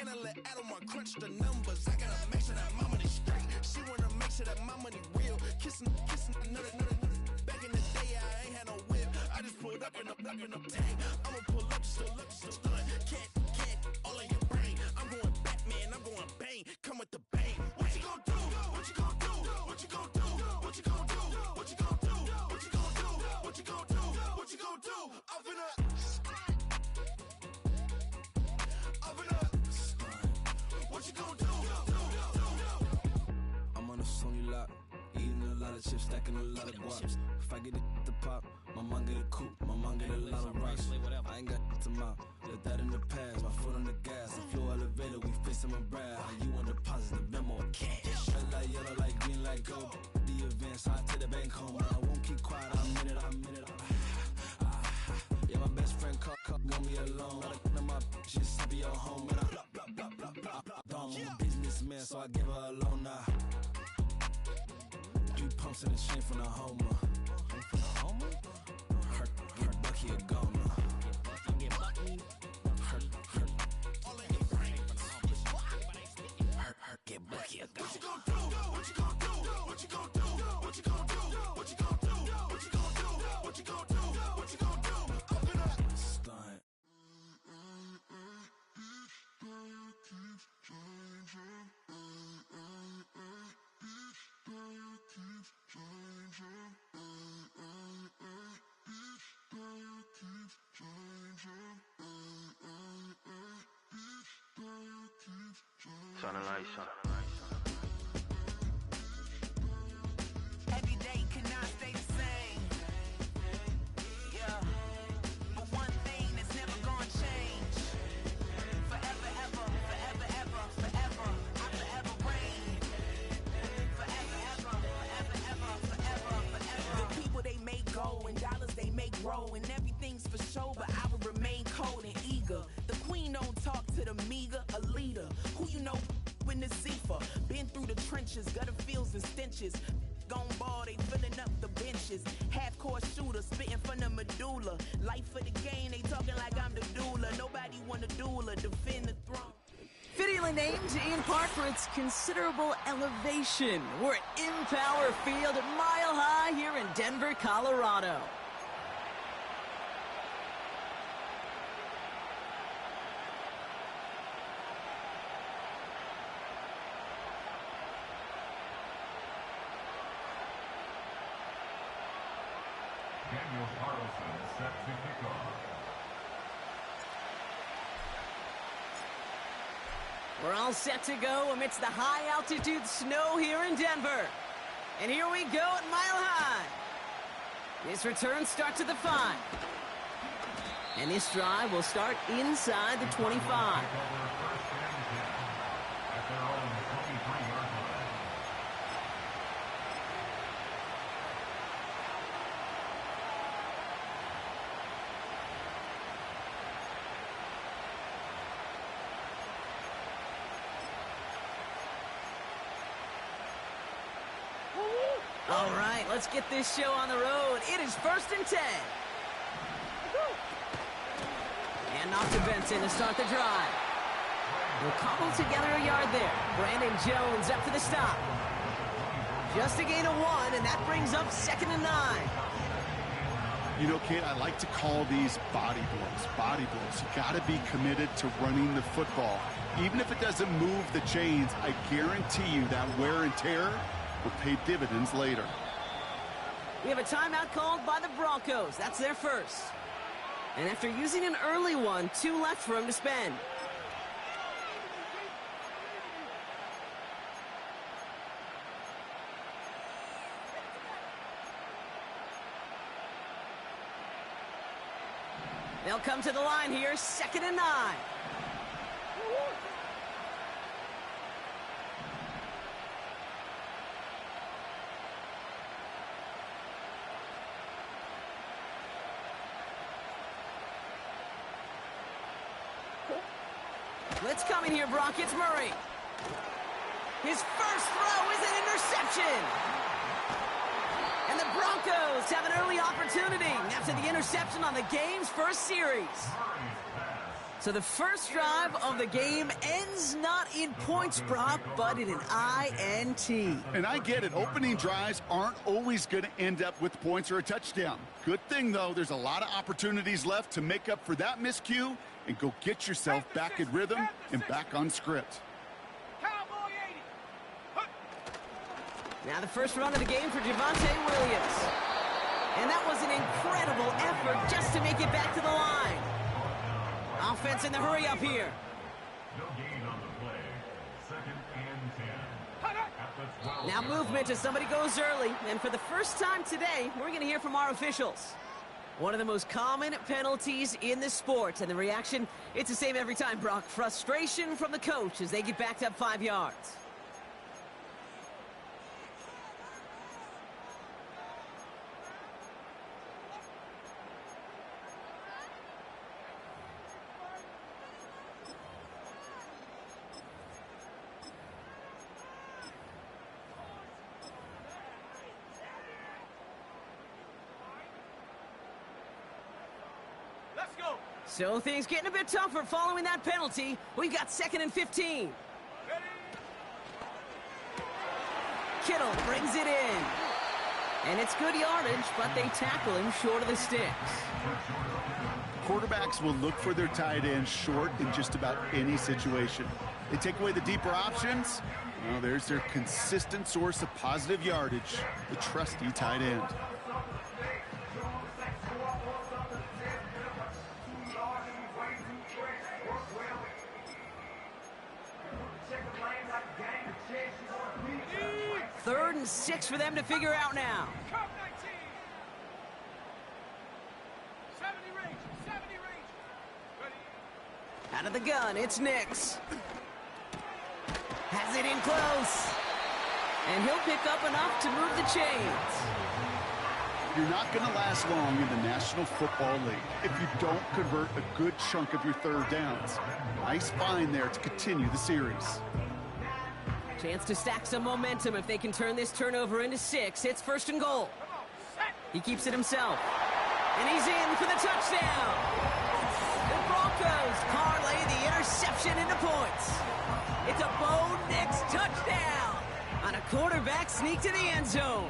And I let Adam crunch the numbers. I gotta make sure that my money straight. She wanna make sure that my money real. Kissing another. Back in the day, I ain't had no whip. I just pulled up in a tank. I'ma pull up just to stunt. Can't, all in your brain. I'm going Batman, I'm going bang. Come with the bang. What you gonna do? What you gonna do? What you gonna do? What you gonna do? What you gonna do? What you gonna do? What you gonna do? What you gonna do? I'm finna. What you gonna do? I'm on a Sony lot, eating a lot of chips, stacking a lot of guaps. If I get it to pop, my mom get a coupe, my mom get a lot of rocks. I ain't got to mouth, let that in the past. My foot on the gas, the floor elevator, we face my brad. How you want to deposit the memo of cash? Red light, yellow light, green light, gold. The events, I take the bank home, but I won't keep quiet. I'm in it. Yeah, my best friend want me alone. Let my bitches happy your home. And I blah. I'm a businessman, so I give her a loan now. 3 pumps in the chain from the Homer. Her Bucky a goner. Her. All in your brain. Her get Bucky a goner. What you gonna do? What you gonna do? What you gonna do? What you gonna do? What you gonna do? What you gonna do? What you gonna do? What you gonna do? I'm gonna stunt. Turn the lights on. Every day cannot stay the same. Yeah. But one thing that's never gonna change. Forever, ever, forever, ever, forever. I forever reign. Forever, ever, forever, ever, forever, forever. The people they make go and dollars they make grow and everything's for show, but I will remain cold and eager. The queen don't talk to the meager, a leader. Who you know in the Zephyr? Been through the trenches, gutter fields and stenches. Gone ball, they filling up the benches. Half-court shooter, spitting from the medulla. Life for the game, they talking like I'm the doula. Nobody want a doula, defend the throne. Fittingly named in part for its considerable elevation. We're at Empower Field at Mile High here in Denver, Colorado. Daniel Carlson set to kick off. We're all set to go amidst the high-altitude snow here in Denver. And here we go at Mile High. This return starts at the 5. And this drive will start inside the 25. At their own 23-yard line. All right, let's get this show on the road. It is 1st and 10. And off to Benson to start the drive. We'll cobble together a yard there. Brandon Jones up for the stop. Just a gain of 1, and that brings up 2nd and 9. You know, Kate, I like to call these body blows. Body blows. You got to be committed to running the football. Even if it doesn't move the chains, I guarantee you that wear and tear will pay dividends later. We have a timeout called by the Broncos. That's their first. And after using an early one, 2 left for him to spend. They'll come to the line here, 2nd and 9. Blitz coming here, Brock. It's Murray. His first throw is an interception. And the Broncos have an early opportunity after the interception on the game's first series. So the first drive of the game ends not in points, Brock, but in an INT. And I get it. Opening drives aren't always going to end up with points or a touchdown. Good thing, though, there's a lot of opportunities left to make up for that miscue and go get yourself back in rhythm and back on script. Now the first run of the game for Javonte Williams. And that was an incredible effort just to make it back to the line. Offense in the hurry up here. No gain on the play. 2nd and 10. Now movement as somebody goes early. And for the first time today, we're going to hear from our officials. One of the most common penalties in the sport. And the reaction, it's the same every time, Brock. Frustration from the coach as they get backed up 5 yards. So things getting a bit tougher following that penalty. We've got 2nd and 15. Kittle brings it in. And it's good yardage, but they tackle him short of the sticks. Quarterbacks will look for their tight end short in just about any situation. They take away the deeper options. Well, there's their consistent source of positive yardage, the trusty tight end. Third and 6 for them to figure out now. Out of the gun, it's Nix. Has it in close. And he'll pick up enough to move the chains. You're not going to last long in the National Football League if you don't convert a good chunk of your third downs. Nice find there to continue the series. Chance to stack some momentum if they can turn this turnover into 6. It's 1st and goal. He keeps it himself. And he's in for the touchdown. The Broncos parlay the interception into points. It's a Bo Nix touchdown on a quarterback sneak to the end zone.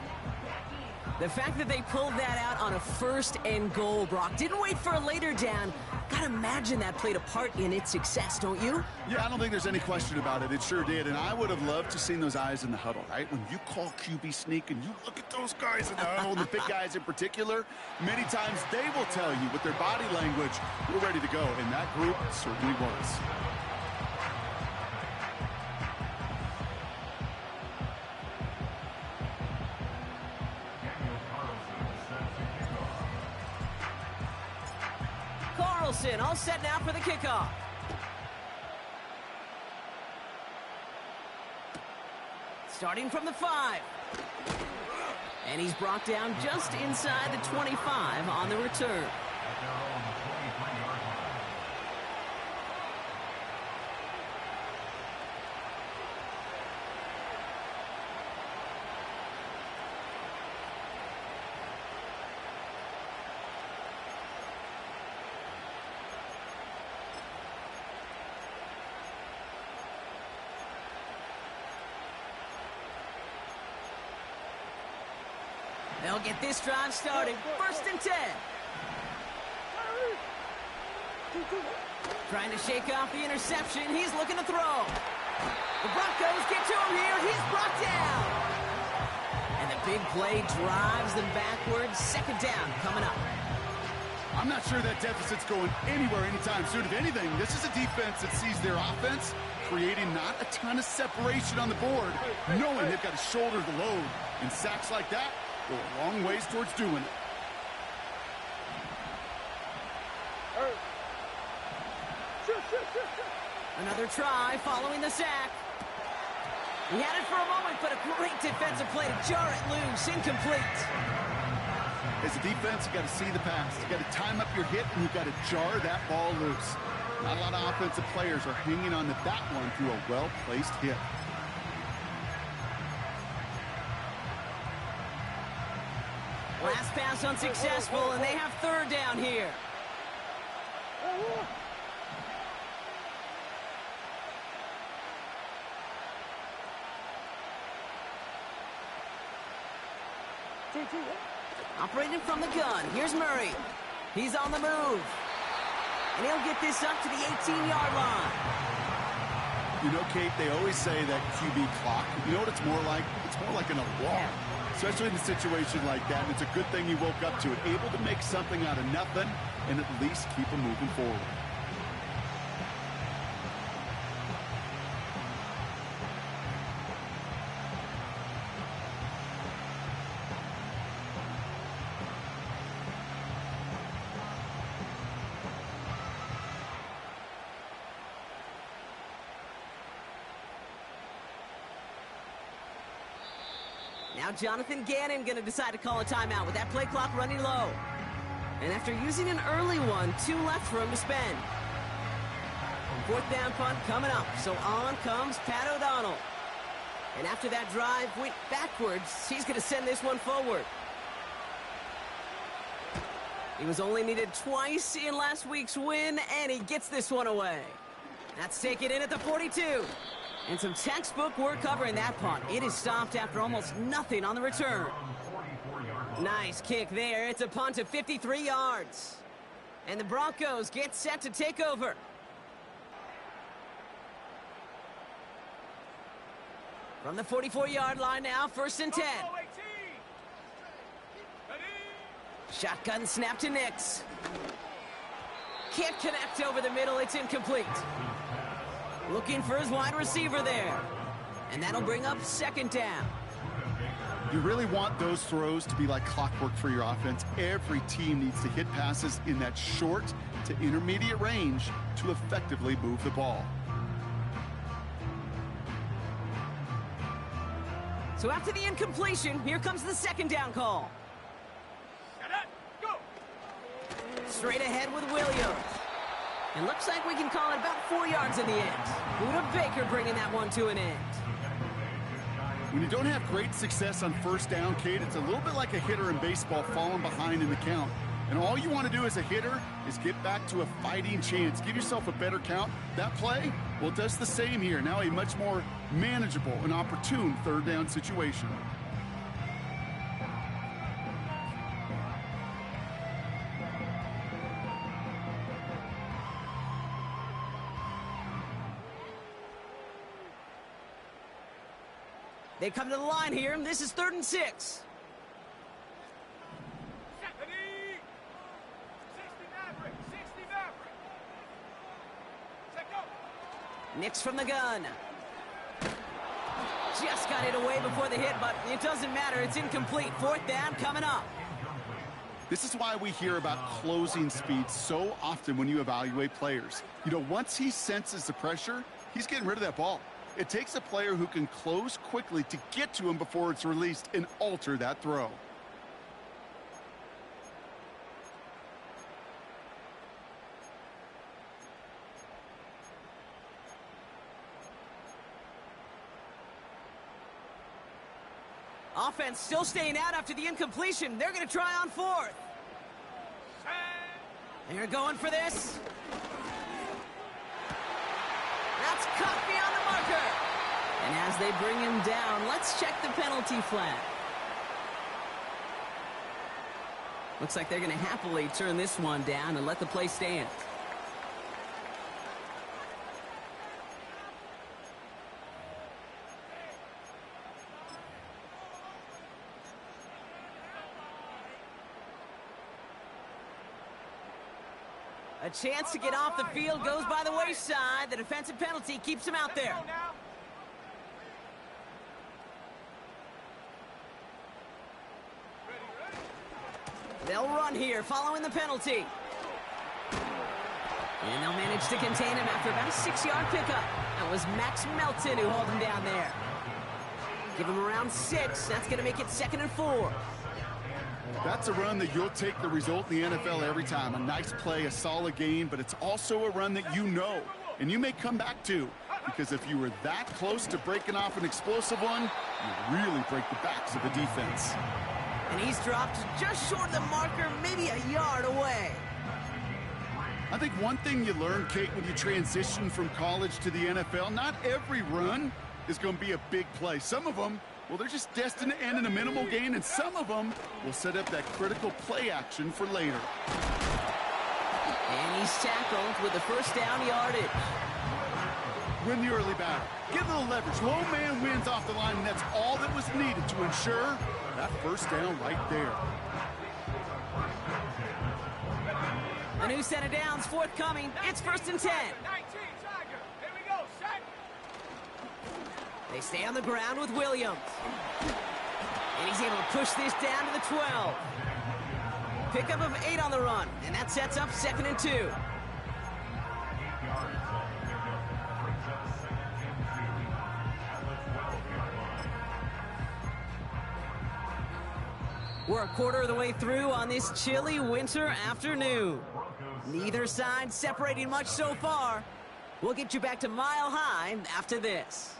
The fact that they pulled that out on a 1st and goal, Brock, didn't wait for a later down. Gotta imagine that played a part in its success, don't you? Yeah, I don't think there's any question about it. It sure did, and I would have loved to seen those eyes in the huddle, right? When you call QB sneak and you look at those guys in the huddle, and the big guys in particular, many times they will tell you with their body language, we're ready to go, and that group certainly was. All set now for the kickoff. Starting from the 5. And he's brought down just inside the 25 on the return. They'll get this drive started. 1st and 10. Trying to shake off the interception. He's looking to throw. The Broncos get to him here. He's brought down. And the big play drives them backwards. 2nd down coming up. I'm not sure that deficit's going anywhere anytime soon. If anything, this is a defense that sees their offense creating not a ton of separation on the board, knowing they've got to shoulder the load. And sacks like that go a long ways towards doing it. Another try following the sack. He had it for a moment, but a great defensive play to jar it loose. Incomplete. As a defense, you got to see the pass. You got to time up your hit, and you got to jar that ball loose. Not a lot of offensive players are hanging on to that one through a well-placed hit. Last pass unsuccessful, and they have 3rd down here. Operating from the gun, here's Murray. He's on the move. And he'll get this up to the 18-yard line. You know, Kate, they always say that QB clock. You know what it's more like? It's more like an alarm, especially in a situation like that. And it's a good thing he woke up to it, able to make something out of nothing and at least keep him moving forward. Now Jonathan Gannon going to decide to call a timeout with that play clock running low. And after using an early one, 2 left for him to spend. 4th down punt coming up, so on comes Pat O'Donnell. And after that drive went backwards, he's going to send this one forward. He was only needed twice in last week's win, and he gets this one away. That's taken in at the 42. And some textbook work covering that punt. It is stopped after almost nothing on the return. Nice kick there. It's a punt of 53 yards. And the Broncos get set to take over. From the 44-yard line now, 1st and 10. Shotgun snap to Nix. Can't connect over the middle. It's incomplete. Looking for his wide receiver there. And that'll bring up 2nd down. You really want those throws to be like clockwork for your offense. Every team needs to hit passes in that short to intermediate range to effectively move the ball. So after the incompletion, here comes the 2nd down call. Straight ahead with Williams. And looks like we can call it about 4 yards in the end. Buda Baker bringing that one to an end. When you don't have great success on 1st down, Kate, it's a little bit like a hitter in baseball falling behind in the count. And all you want to do as a hitter is get back to a fighting chance. Give yourself a better count. That play, well, it does the same here. Now a much more manageable and opportune 3rd down situation. They come to the line here, and this is 3rd and 6. Nix from the gun. Just got it away before the hit, but it doesn't matter. It's incomplete. 4th down coming up. This is why we hear about closing speed so often when you evaluate players. You know, once he senses the pressure, he's getting rid of that ball. It takes a player who can close quickly to get to him before it's released and alter that throw. Offense still staying out after the incompletion. They're going to try on 4th. They're going for this. That's cut beyond the marker. And as they bring him down, let's check the penalty flag. Looks like they're going to happily turn this one down and let the play stand. A chance to get off the field goes by the wayside. The defensive penalty keeps him out there. They'll run here following the penalty. And they'll manage to contain him after about a 6-yard pickup. That was Max Melton who hauled him down there. Give him around 6. That's going to make it 2nd and 4. That's a run that you'll take the result in the NFL every time. A nice play, a solid game, but it's also a run that you know, and you may come back to, because if you were that close to breaking off an explosive one, you really break the backs of the defense. And he's dropped just short of the marker, maybe a yard away. I think one thing you learn, Kate, when you transition from college to the NFL, not every run is going to be a big play. Some of them Well, they're just destined to end in a minimal gain, and some of them will set up that critical play action for later. And he's tackled with the first down yardage. Win the early battle. Get a little leverage. Low man wins off the line, and that's all that was needed to ensure that first down right there. A new set of downs forthcoming. It's 1st and 10. They stay on the ground with Williams. And he's able to push this down to the 12. Pickup of 8 on the run, and that sets up 2nd and 2. We're a quarter of the way through on this chilly winter afternoon. Neither side separating much so far. We'll get you back to Mile High after this.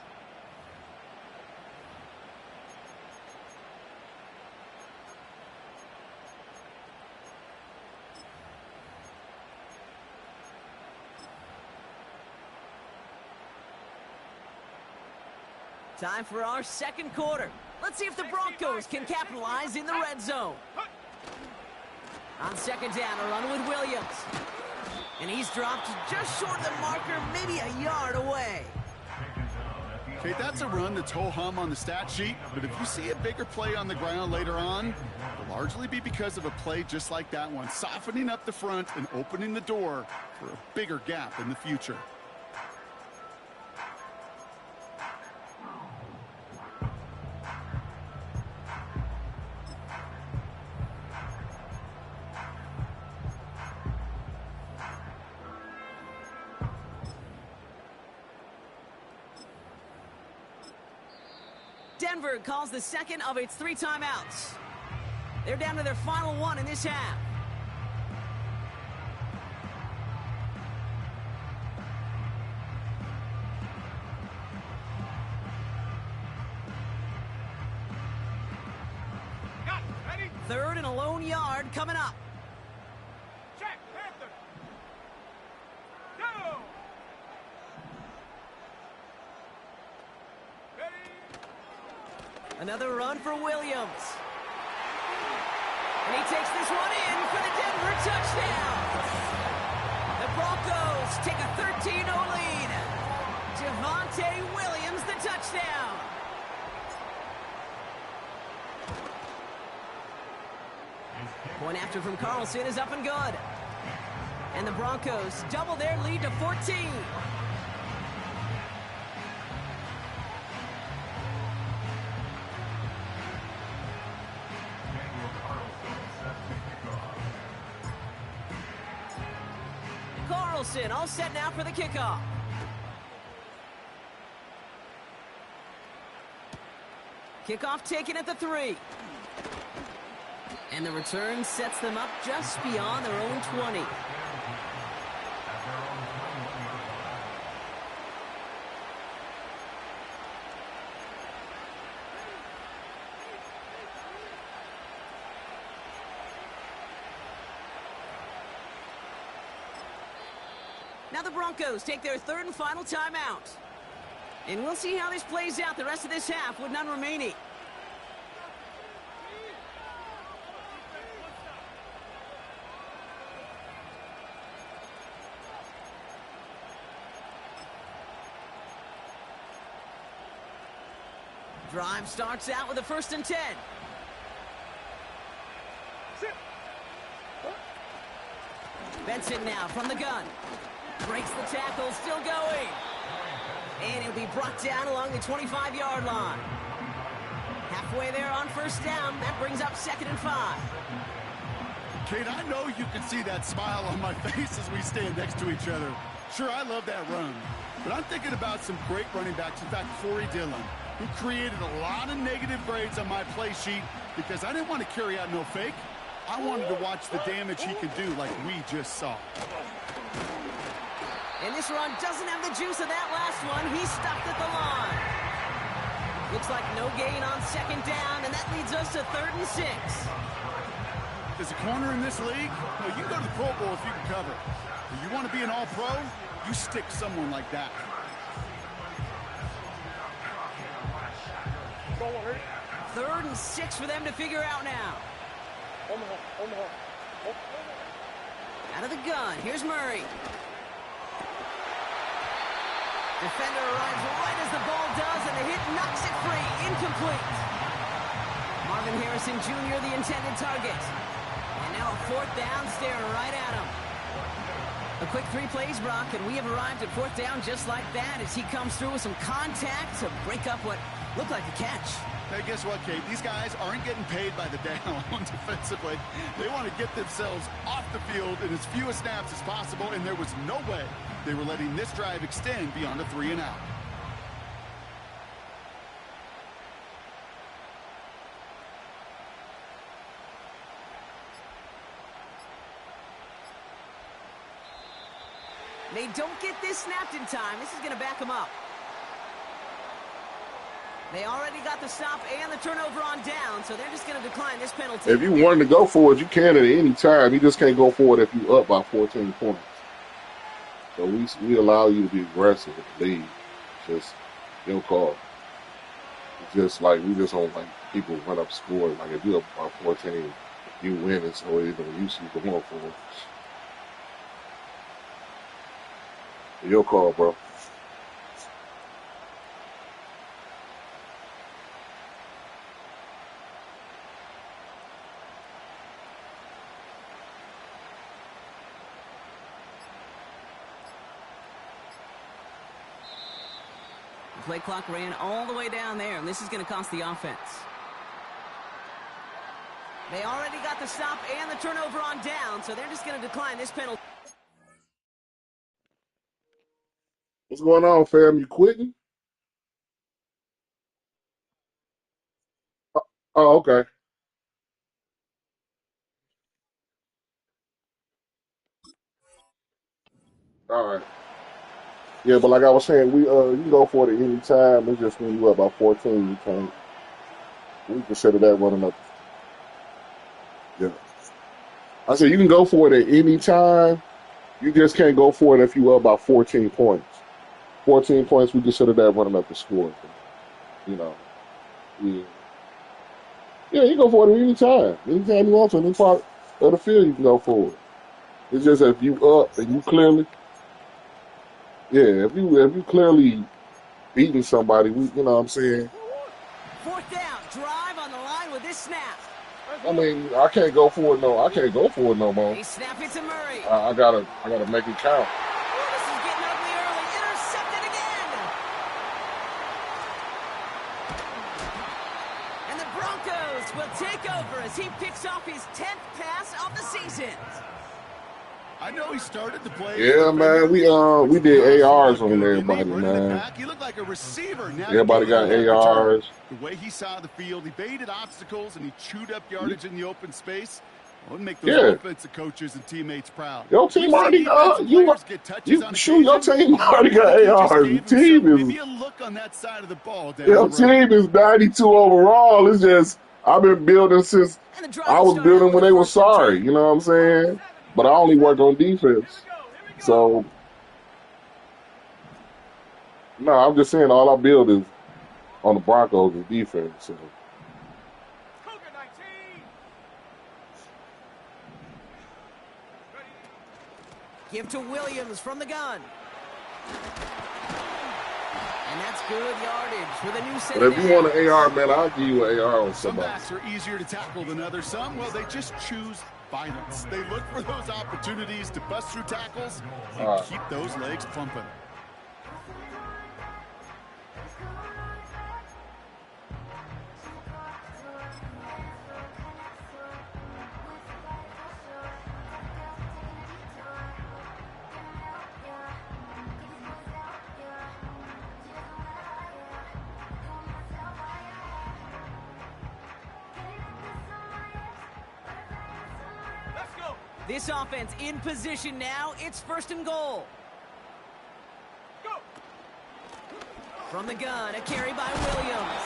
Time for our second quarter. Let's see if the Broncos can capitalize in the red zone. On 2nd down, a run with Williams. And he's dropped just short of the marker, maybe a yard away. Okay, that's a run that's ho-hum on the stat sheet, but if you see a bigger play on the ground later on, it'll largely be because of a play just like that one, softening up the front and opening the door for a bigger gap in the future. Denver calls the second of its 3 timeouts. They're down to their final one in this half. Third and a lone yard coming up. Check, Panther. Go! Another run for Williams. And he takes this one in for the Denver touchdown. The Broncos take a 13-0 lead. Javonte Williams, the touchdown. Point after from Carlson is up and good. And the Broncos double their lead to 14. Carlson all set now for the kickoff. Kickoff taken at the 3. And the return sets them up just beyond their own 20. Now the Broncos take their 3rd and final timeout. And we'll see how this plays out the rest of this half with none remaining. Drive starts out with a 1st and 10. Benson now from the gun. Breaks the tackle, still going. And he'll be brought down along the 25-yard line. Halfway there on 1st down. That brings up 2nd and 5. Kate, I know you can see that smile on my face as we stand next to each other. Sure, I love that run. But I'm thinking about some great running backs. In fact, Corey Dillon, who created a lot of negative grades on my play sheet because I didn't want to carry out no fake. I wanted to watch the damage he could do like we just saw. And this run doesn't have the juice of that last one. He's stuck at the line. Looks like no gain on 2nd down, and that leads us to 3rd and 6. As a corner in this league, you can go to the Pro Bowl if you can cover. If you want to be an all-pro, you stick someone like that. 3rd and 6 for them to figure out now. Out of the gun, here's Murray. Defender arrives right as the ball does, and the hit knocks it free. Incomplete. Marvin Harrison Jr., the intended target. And now a 4th down, staring right at him. A quick 3 plays, Brock, and we have arrived at 4th down just like that as he comes through with some contact to break up what looked like a catch. Hey, guess what, Kate? These guys aren't getting paid by the down defensively. They want to get themselves off the field in as few snaps as possible, and there was no way they were letting this drive extend beyond a 3 and out. They don't get this snapped in time. This is going to back them up. They already got the stop and the turnover on down, so they're just going to decline this penalty. If you wanted to go for it, you can at any time. You just can't go for it if you're up by 14 points. So we allow you to be aggressive with the lead. Just your call. It's just like we just don't like people run up scoring. Like if you're up by 14, you win it, so you see the more for it. Your call, bro. The play clock ran all the way down there, and this is going to cost the offense. They already got the stop and the turnover on down, so they're just going to decline this penalty. What's going on, fam? You quitting? Oh, okay. All right. Yeah, but like I was saying, you can go for it at any time. It's just when you're up by 14, you can't. We consider that running up. Yeah. I said you can go for it at any time. You just can't go for it if you're up by 14 points. 14 points, we consider that running up the score. You know. Yeah. Yeah, you go for it at any time. Anytime you want to, any part of the field, you can go for it. It's just if you up and you clearly, yeah, if you clearly beating somebody, you know what I'm saying? 4th down, drive on the line with this snap. I mean, I can't go for it no more. They snap it to Murray. I gotta make it count. Oh, this is getting ugly early. Intercepted again. And the Broncos will take over as he picks off his 10th pass of the season. I know he started the play. Yeah, man, we did ARs on everybody, man. He looked like a receiver. Everybody got ARs. The way he saw the field, he baited obstacles and he chewed up yardage in the open space. Well, it make those offensive coaches and teammates proud. Your team already got your team already got ARs. The team is maybe a look on that side of the ball. Your team is 92 overall. It's just I've been building since I was building when they were sorry. You know what I'm saying? But I only work on defense. So, no, I'm just saying all I build is on the Broncos is defense. So. Give to Williams from the gun. And that's good yardage for the new center. But if you want an AR, man, I'll give you an AR on Some somebody. backs are easier to tackle than others. Some, well, they just choose violence. They look for those opportunities to bust through tackles and keep those legs pumping. This offense in position now. It's 1st and goal. Go. From the gun, a carry by Williams.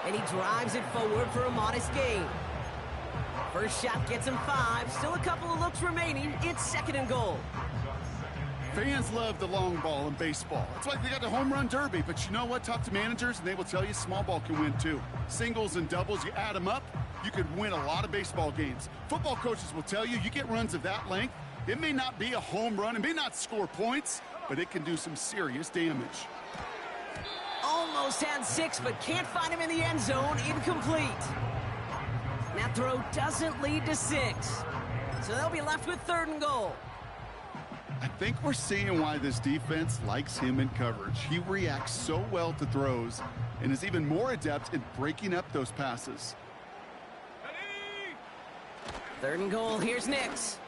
And he drives it forward for a modest gain. First shot gets him 5. Still a couple of looks remaining. It's 2nd and goal. Fans love the long ball in baseball. It's like they got the home run derby, but you know what? Talk to managers, and they will tell you small ball can win too. Singles and doubles, you add them up, you could win a lot of baseball games. Football coaches will tell you, you get runs of that length, it may not be a home run, it may not score points, but it can do some serious damage. Almost had 6, but can't find him in the end zone. Incomplete. That throw doesn't lead to 6. So they'll be left with 3rd and goal. I think we're seeing why this defense likes him in coverage. He reacts so well to throws and is even more adept in breaking up those passes. 3rd and goal. Here's Nix.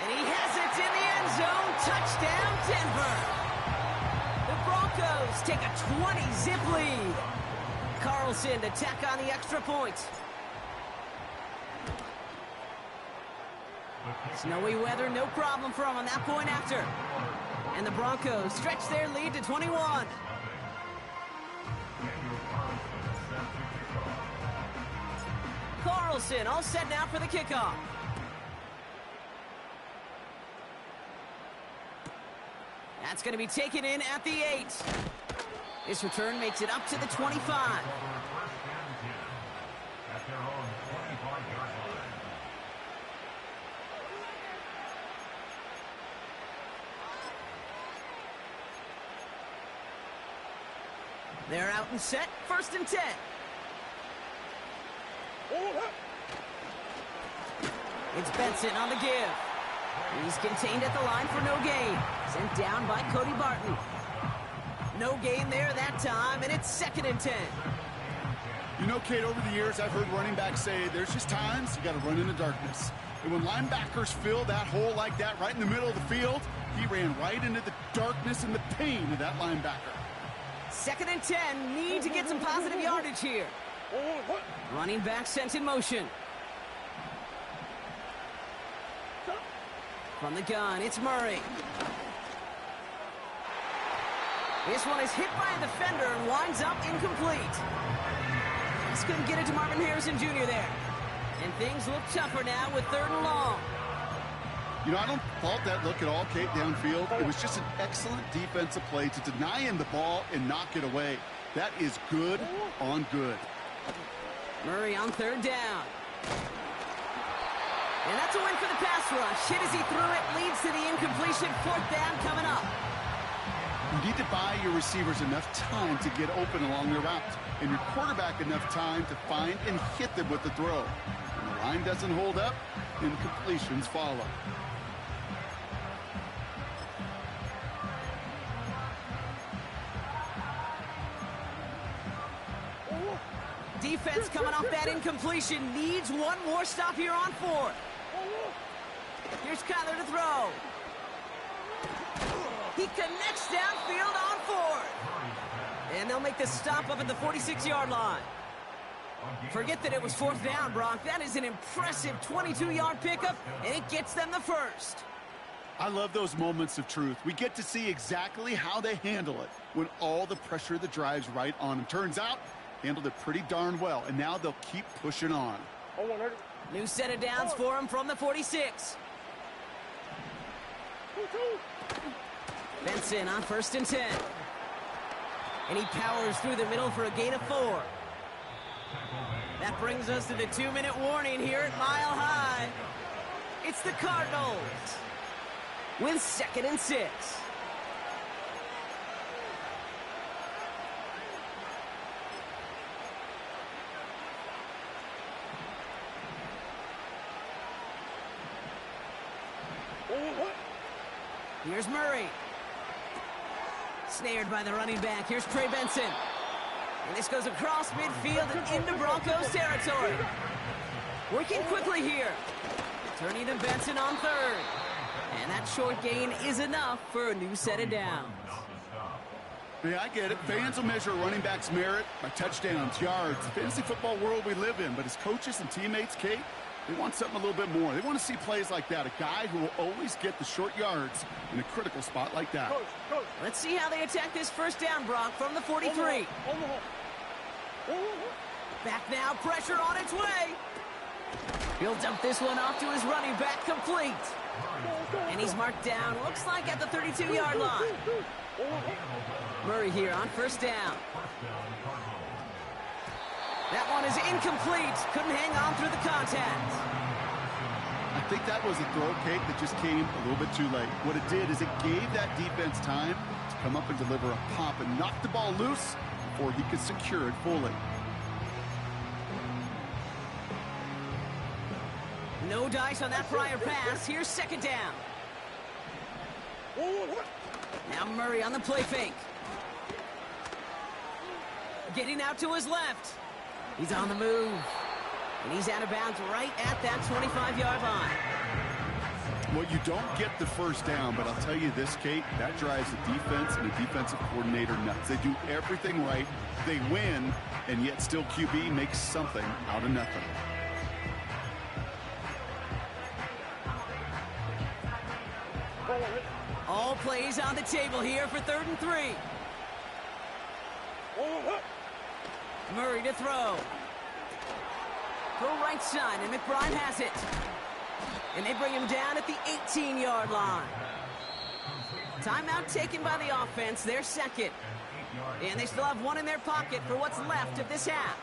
And he has it in the end zone. Touchdown, Denver. The Broncos take a 20-zip lead. Carlson to tack on the extra point. Snowy weather, no problem for him on that point after. And the Broncos stretch their lead to 21. Carlson all set now for the kickoff. That's going to be taken in at the 8. This return makes it up to the 25. At their own 25-yard line. They're out and set. 1st and 10. It's Benson on the give. He's contained at the line for no gain. Sent down by Cody Barton. No gain there that time, and it's 2nd and 10. You know, Kate, over the years, I've heard running backs say there's just times you got to run in the darkness. And when linebackers fill that hole like that right in the middle of the field, he ran right into the darkness and the pain of that linebacker. 2nd and 10. Need to get some positive yardage here. Running back sent in motion. From the gun, it's Murray. This one is hit by a defender and winds up incomplete. Just couldn't get it to Marvin Harrison Jr. there. And things look tougher now with 3rd and long. You know, I don't fault that look at all, Kate, downfield. It was just an excellent defensive play to deny him the ball and knock it away. That is good on good. Murray on 3rd down. And that's a win for the pass rush. Hit as he threw it, leads to the incompletion. 4th down coming up. You need to buy your receivers enough time to get open along their route, and your quarterback enough time to find and hit them with the throw. When the line doesn't hold up, incompletions follow. Defense coming off that incompletion needs one more stop here on 4th. Here's Kyler to throw. He connects downfield on 4th. And they'll make the stop up at the 46-yard line. Forget that it was 4th down, Brock. That is an impressive 22-yard pickup, and it gets them the 1st. I love those moments of truth. We get to see exactly how they handle it when all the pressure that drives right on them. Turns out, handled it pretty darn well, and now they'll keep pushing on. New set of downs for him from the 46. Benson on 1st and 10. And he powers through the middle for a gain of 4. That brings us to the 2-minute warning here at Mile High. It's the Cardinals with 2nd and 6. Here's Murray. Snared by the running back. Here's Trey Benson. And this goes across midfield and into Broncos territory. Working quickly here. Turning to Benson on 3rd. And that short gain is enough for a new set of downs. Yeah, I get it. Fans will measure a running back's merit by touchdowns, yards, the fantasy football world we live in. But as coaches and teammates, Kate, they want something a little bit more. They want to see plays like that. A guy who will always get the short yards in a critical spot like that. Let's see how they attack this 1st down, Brock, from the 43. Back now, pressure on its way. He'll dump this one off to his running back, complete. And he's marked down, looks like at the 32-yard line. Murray here on first down. That one is incomplete. Couldn't hang on through the contact. I think that was a throw, Kate, that just came a little bit too late. What it did is it gave that defense time to come up and deliver a pop and knock the ball loose before he could secure it fully. No dice on that prior pass. Here's second down. Now Murray on the play fake. Getting out to his left. He's on the move. And he's out of bounds right at that 25-yard line. Well, you don't get the first down, but I'll tell you this, Kate, that drives the defense and the defensive coordinator nuts. They do everything right. They win, and yet still QB makes something out of nothing. All plays on the table here for 3rd and 3. Murray to throw. Go right side, and McBride has it. And they bring him down at the 18-yard line. Timeout taken by the offense, their second. And they still have one in their pocket for what's left of this half.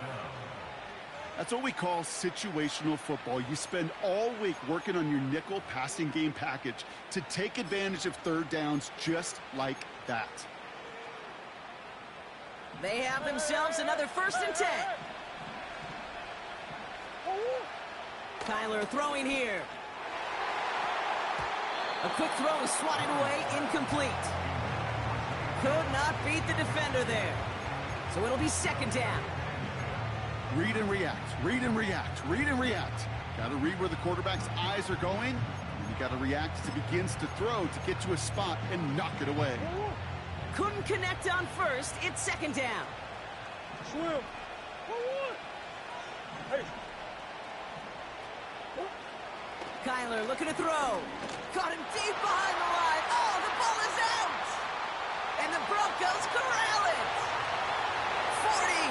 That's what we call situational football. You spend all week working on your nickel passing game package to take advantage of third downs just like that. They have themselves another 1st and 10. Kyler throwing here. A quick throw is swatted away, incomplete. Could not beat the defender there. So it'll be second down. Read and react, read and react, read and react. Got to read where the quarterback's eyes are going. And you got to react as he begins to throw to get to a spot and knock it away. Couldn't connect on first. It's second down. Swim. Hey. Kyler looking to throw. Caught him deep behind the line. Oh, the ball is out. And the Broncos corral it. 40.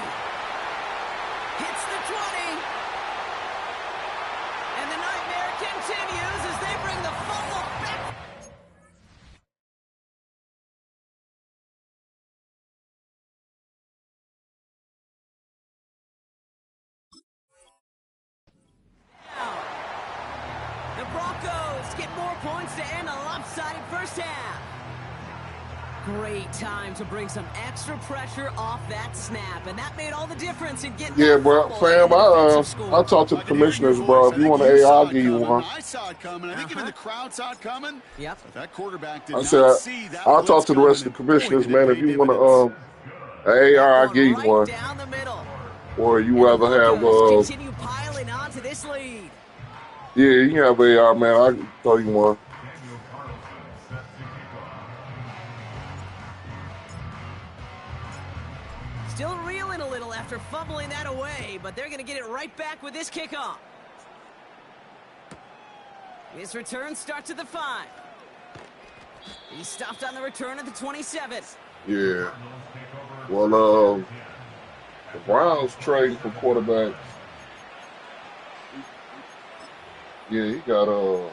Hits the 20. And the nightmare continues as they bring the fumble back. The Broncos get more points to end a lopsided first half. Great time to bring some extra pressure off that snap, and that made all the difference in getting. Yeah, bro, fam. I talked to the commissioners, bro. If you want an AR, I'll give you one. I saw it coming. I think even the crowd saw it coming. Yep. But that quarterback did I not said see that. I'll talk to the rest of the commissioners, man. If you want an AR, I'll give you Right one. down the middle. Or you rather have continue piling onto this lead. yeah, you can have AR, man. I'll throw you one. Still reeling a little after fumbling that away, but they're going to get it right back with this kickoff. His return starts at the 5. He's stopped on the return at the 27. Yeah. Well, the Browns trading for quarterbacks. Yeah, he got the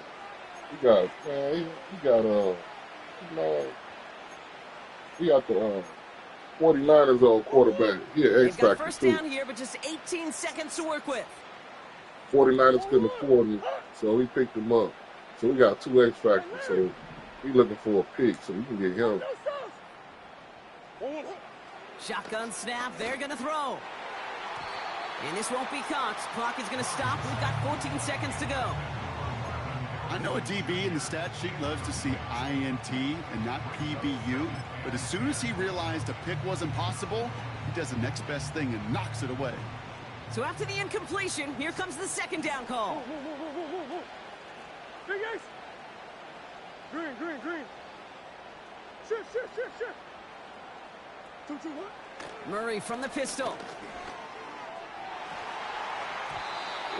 49ers old quarterback. Yeah, They've got X-Factor first too. down here, but just 18 seconds to work with. 49ers couldn't afford him, so he picked him up. So we got 2 X-Factors, so we looking for a pick, so we can get him. Shotgun snap, they're going to throw. And this won't be Cox. Clock is going to stop. We've got 14 seconds to go. I know a DB in the stat sheet loves to see INT and not PBU, but as soon as he realized a pick wasn't possible, he does the next best thing and knocks it away. So after the incompletion, here comes the second down call. Hey, guys. Green. Shift. 2-2-1. Murray from the pistol.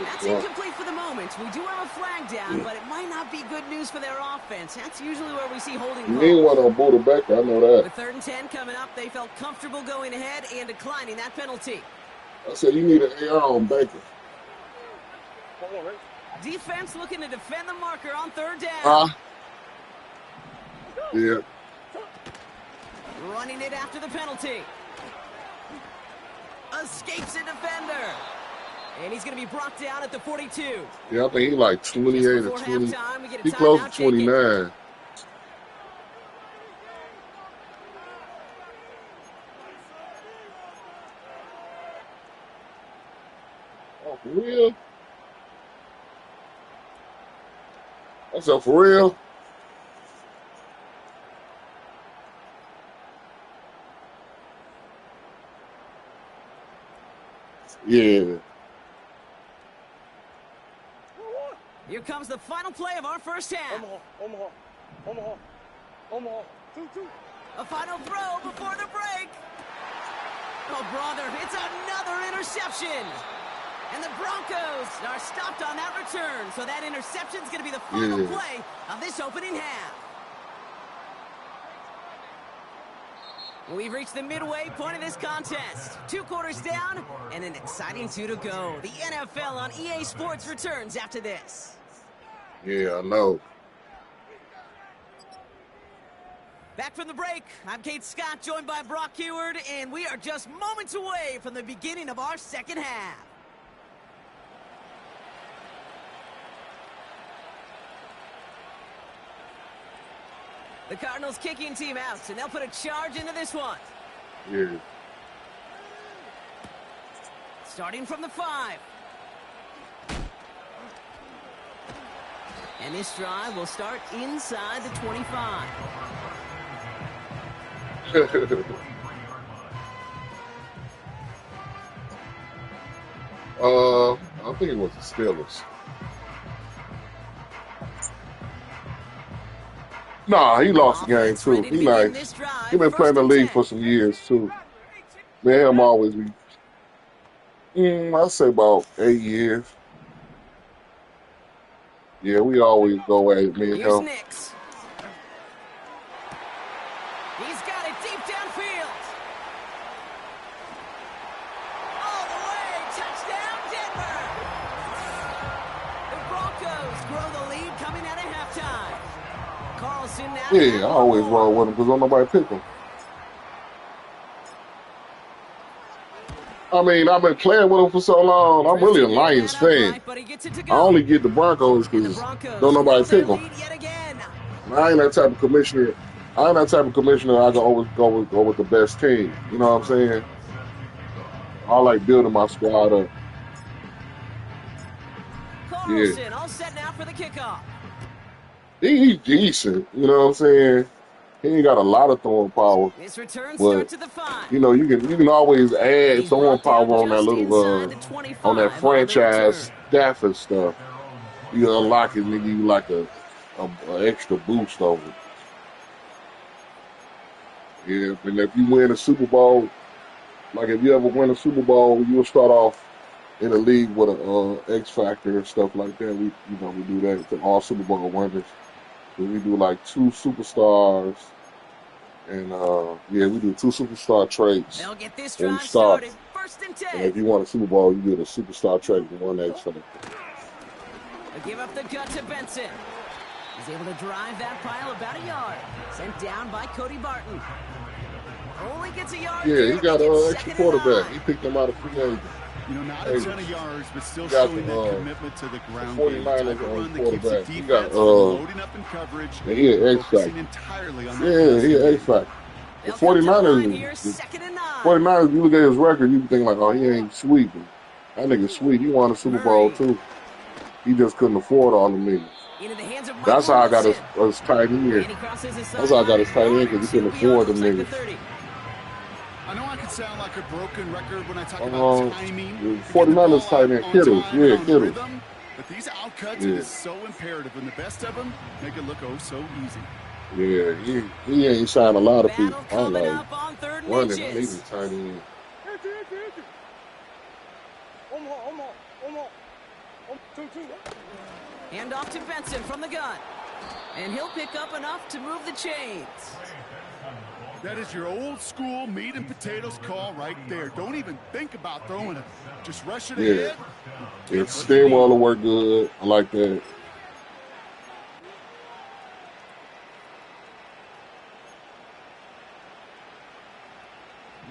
That's incomplete for the moment. We do have a flag down, but it might not be good news for their offense. That's usually where we see holding You need one on Buda Becker, I know that. With 3rd and 10 coming up, they felt comfortable going ahead and declining that penalty. I said you need an AR on Baker. Defense looking to defend the marker on 3rd down. Yeah. Running it after the penalty. Escapes a defender. And he's going to be brought down at the 42. Yeah, I think he like 28 or 20. Halftime, we get a He close to timeout taken. 29. Oh, for real? That's up for real? Yeah. Here comes the final play of our first half. Omaha. 2-2. A final throw before the break. Oh, brother, it's another interception. And the Broncos are stopped on that return. So that interception is going to be the final play of this opening half. We've reached the midway point of this contest. 2 quarters down and an exciting 2 to go. The NFL on EA Sports returns after this. Yeah, I know. Back from the break, I'm Kate Scott, joined by Brock Heward, and we are just moments away from the beginning of our second half. The Cardinals kicking team out, and they'll put a charge into this one. Yeah. Starting from the 5. And this drive will start inside the 25. I think it was the Steelers. Nah, he lost the game too. He nice. He been playing the league for some years too. Man, him always be. I'd say about 8 years. Yeah, we always go at it, me and him. Nix. He's got it deep downfield. All the way, touchdown Denver. The Broncos grow the lead coming out of halftime. Carlson now. Yeah, I always roll with him because don't nobody pick him. I mean, I've been playing with him for so long. I'm really a Lions fan. I only get the Broncos because don't nobody pick them. I ain't that type of commissioner. I can always go with the best team. You know what I'm saying? I like building my squad up. Carlson, all set now for the kickoff. He's decent. You know what I'm saying? He ain't got a lot of throwing power, This return but start to the 5. you know you can always add throwing power on that little on that franchise Stafford stuff. You unlock it and give you like a extra boost over it. Yeah, and if you win a Super Bowl, like if you ever win a Super Bowl, you'll start off in a league with a X Factor and stuff like that. We do that to all Super Bowl winners. We do like 2 superstars, and we do 2 superstar trades. They'll get this when we drive start. started. First and 10. And if you want a Super Bowl, you get a superstar trade and 1 X Factor. They give up the gut to Benson. He's able to drive that pile about a yard. Sent down by Cody Barton. Only gets a yard. Yeah, he got an extra quarterback. He picked him out of free agent. You know, not a ton of yards, but still showing that commitment to the ground game. 49ers on quarterback. He got loading up in coverage. Yeah, he an X Factor. Yeah, he an X Factor. The 49ers, you look at his record, you think like, oh, he ain't sweet. That nigga sweet. He won a Super Bowl too. He just couldn't afford all the millions. That's how I got his tight end. That's how I got his tight end because he couldn't afford the niggas. I know I could sound like a broken record when I talk about timing. 49ers tight end, Kittles. Yeah, Kittles. But these outcuts is so imperative, and the best of them make it look oh so easy. Yeah, he ain't signed a lot of people. I'm like, running, I need a tight end. Omaha. 2-2. Hand off to Benson from the gun. And he'll pick up enough to move the chains. That is your old school meat and potatoes call right there. Don't even think about throwing it. Just rush it ahead. Yeah, steamroller work good. I like that.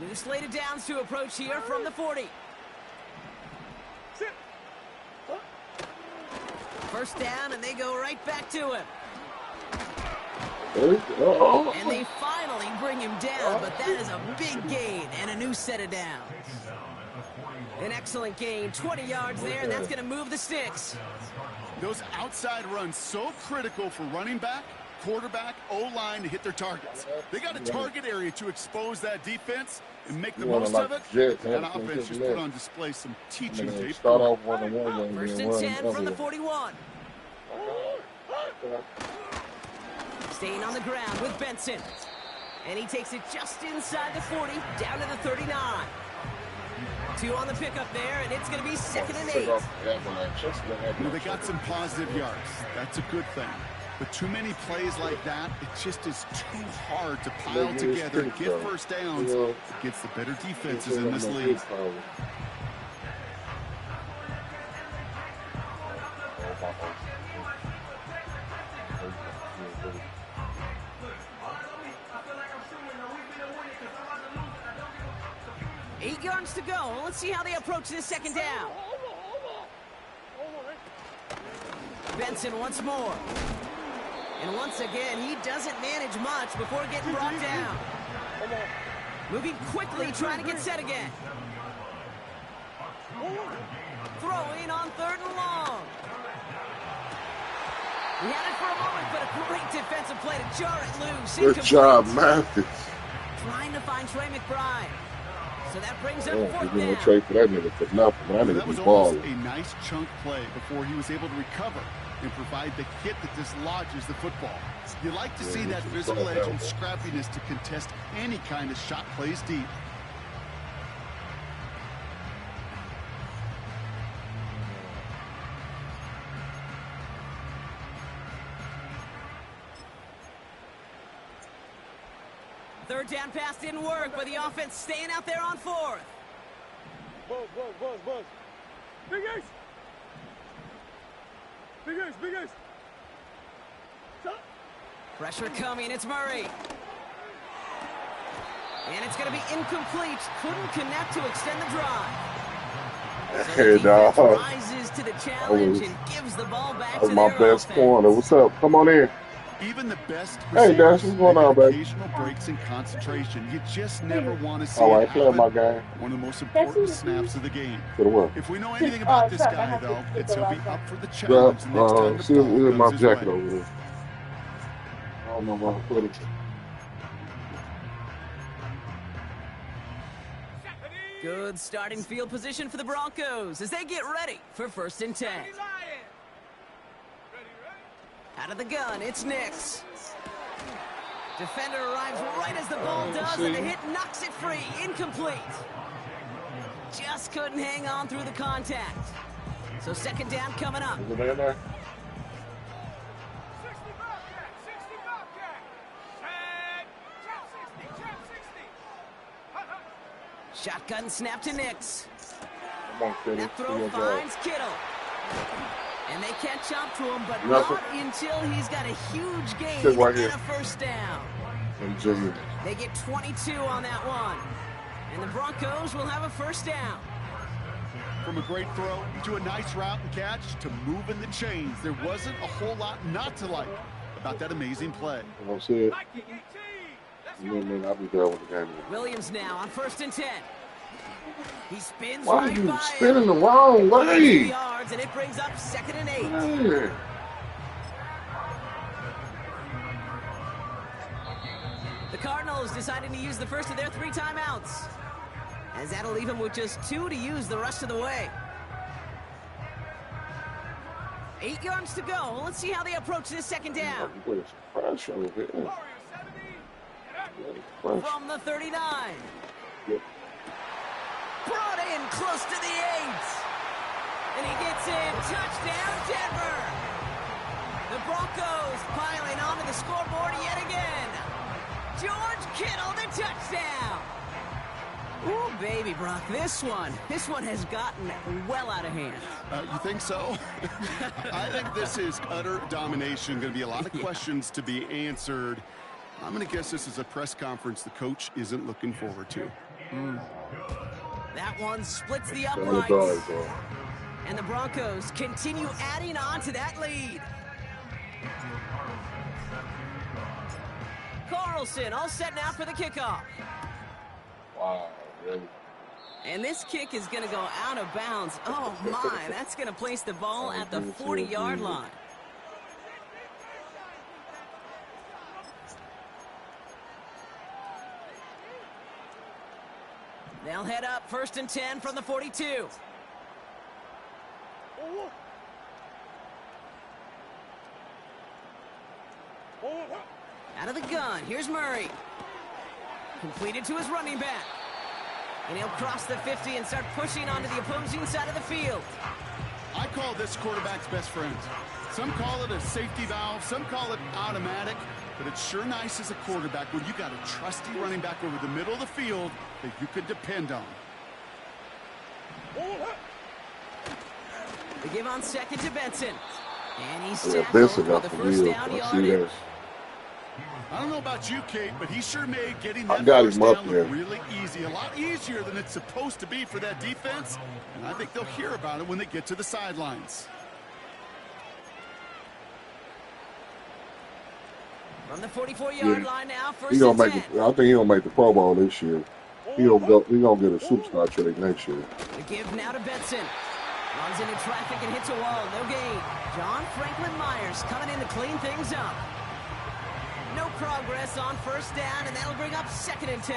New slated downs to approach here from the 40. First down, and they go right back to him. And they finally bring him down, but that is a big gain and a new set of downs. An excellent gain, 20 yards there, and that's going to move the sticks. Those outside runs so critical for running back, quarterback, O-line to hit their targets. They got a target area to expose that defense and make the most of it. That offense just put on display some teaching tape. Start off 1-1. First and 10 from the 41. Staying on the ground with Benson. And he takes it just inside the 40, down to the 39. 2 on the pickup there, and it's going to be 2nd and 8. Well, they got some positive yards. That's a good thing. But too many plays like that, it just is too hard to pile together and get first downs against the better defenses in this league. Eight yards to go. Let's see how they approach this second down. Benson once more. And once again, he doesn't manage much before getting brought down. Moving quickly, trying to get set again. Throwing on 3rd and long. He had it for a moment, but a great defensive play to jar it loose. Good job, Mathis. Trying to find Trey McBride. So that brings up 4th We're down. trade for that nigga for nothing. That nigga was be almost balling. a nice chunk play before he was able to recover and provide the hit that dislodges the football. You like to see that physical edge and scrappiness to contest any kind of shot plays deep. Third down pass didn't work, but the offense staying out there on 4th. Buzz. Big Ace. Big Ace. Stop. Pressure coming, it's Murray. And it's going to be incomplete. Couldn't connect to extend the drive. So the defense rises to the challenge and gives the ball back to their my best offense. corner. What's up? Come on in. Even the best Hey, Dash, what's going on, baby? occasional breaks in concentration. You just never want to see All right, it play my happen. game. One of the most important snaps of the game. To the what? If we know anything about this guy, though, it's he'll be up for the challenge the next time the See, ball here's my comes his jacket way. over there. I don't know where I put it. Good starting field position for the Broncos as they get ready for 1st and 10. Out of the gun, it's Nix. Defender arrives right as the ball does, and the hit knocks it free. Incomplete. Just couldn't hang on through the contact. So 2nd down coming up. Is it in there? Shotgun snap to Nix. Come on, Kitty. That throw Do your job. finds Kittle. And they catch up to him, but Nothing. not until he's got a huge gain Sit right and here. a first down. And Jimmy. They get 22 on that one. And the Broncos will have a first down. From a great throw to a nice route and catch to moving the chains, there wasn't a whole lot not to like about that amazing play. You know what I'm saying? And then I'll be there with the game. Williams now on 1st and 10. He spins Why are right you by spinning him. the wrong 2 way? yards, and it brings up 2nd and 8. Man. The Cardinals deciding to use the first of their 3 timeouts, as that'll leave them with just 2 to use the rest of the way. 8 yards to go. Let's see how they approach this 2nd down. There's pressure over here. Pressure. From the 39. Yep. Brought in close to the 8. And he gets in. Touchdown, Denver. The Broncos piling onto the scoreboard yet again. George Kittle, the touchdown. Ooh, baby, Brock, this one has gotten well out of hand. You think so? I think this is utter domination. Going to be a lot of questions to be answered. I'm going to guess this is a press conference the coach isn't looking forward to. That one splits the On the uprights. guard, bro. And the Broncos continue adding on to that lead. Carlson all set now for the kickoff. Wow, really? And this kick is going to go out of bounds. Oh, my. That's going to place the ball at the 40-yard line. They'll head up 1st and 10 from the 42. Out of the gun, here's Murray. Completed to his running back. And he'll cross the 50 and start pushing onto the opposing side of the field. I call this quarterback's best friend. Some call it a safety valve, some call it automatic, but it's sure nice as a quarterback when you got a trusty running back over the middle of the field that you can depend on. They give on second to Benson. And he's Yeah, tackled Benson for got the the first wheel. down I see yardage. I that. don't know about you, Kate, but he sure made getting I that got first him up down there. look really easy. A lot easier than it's supposed to be for that defense. And I think they'll hear about it when they get to the sidelines. From the 44-yard Yeah. line now, He 1st gonna and make 10. I think he'll make the Pro Bowl this year. He gonna get a superstar trade next year. The give now to Benson. Runs into traffic and hits a wall. No gain. John Franklin Myers coming in to clean things up. No progress on 1st down, and that'll bring up 2nd and 10.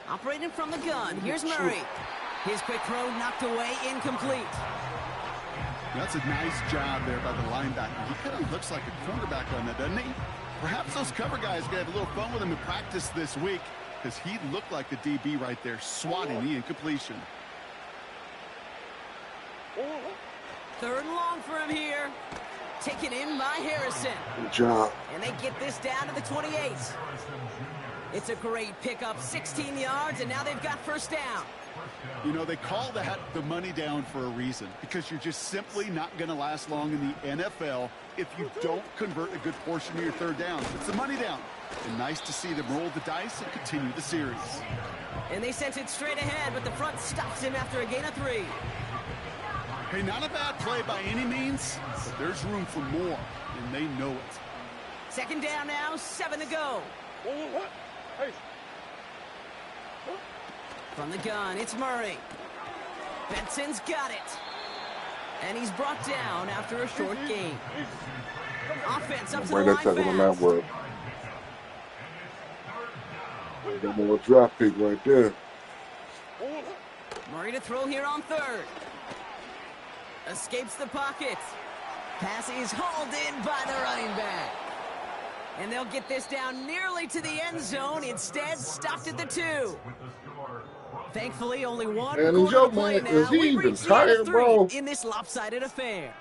Operating from the gun, here's Murray. His quick throw knocked away, incomplete. That's a nice job there by the linebacker. He kind of looks like a quarterback on that, doesn't he? Perhaps those cover guys are going to have a little fun with him in practice this week because he looked like a DB right there, swatting the incompletion. 3rd and long for him here. Taken in by Harrison. Good job. And they get this down to the 28. It's a great pickup, 16 yards, and now they've got 1st down. You know, they call that the money down for a reason because you're just simply not going to last long in the NFL if you don't convert a good portion of your 3rd down. It's the money down. And nice to see them roll the dice and continue the series. And they sent it straight ahead, but the front stops him after a gain of 3. Hey, not a bad play by any means, but there's room for more, and they know it. 2nd down now, 7 to go. From the gun, it's Murray. Benson's got it. And he's brought down after a short gain. Offense up to the Bring line that tackle on that fast. word. Got more draft pick right there. Murray to throw here on 3rd. Escapes the pocket. Pass is hauled in by the running back. And they'll get this down nearly to the end zone. Instead, stopped at the 2. Thankfully, only one Man, is quarter your to play man, now. is he We even reach the end of tired, 3 bro? in this lopsided affair.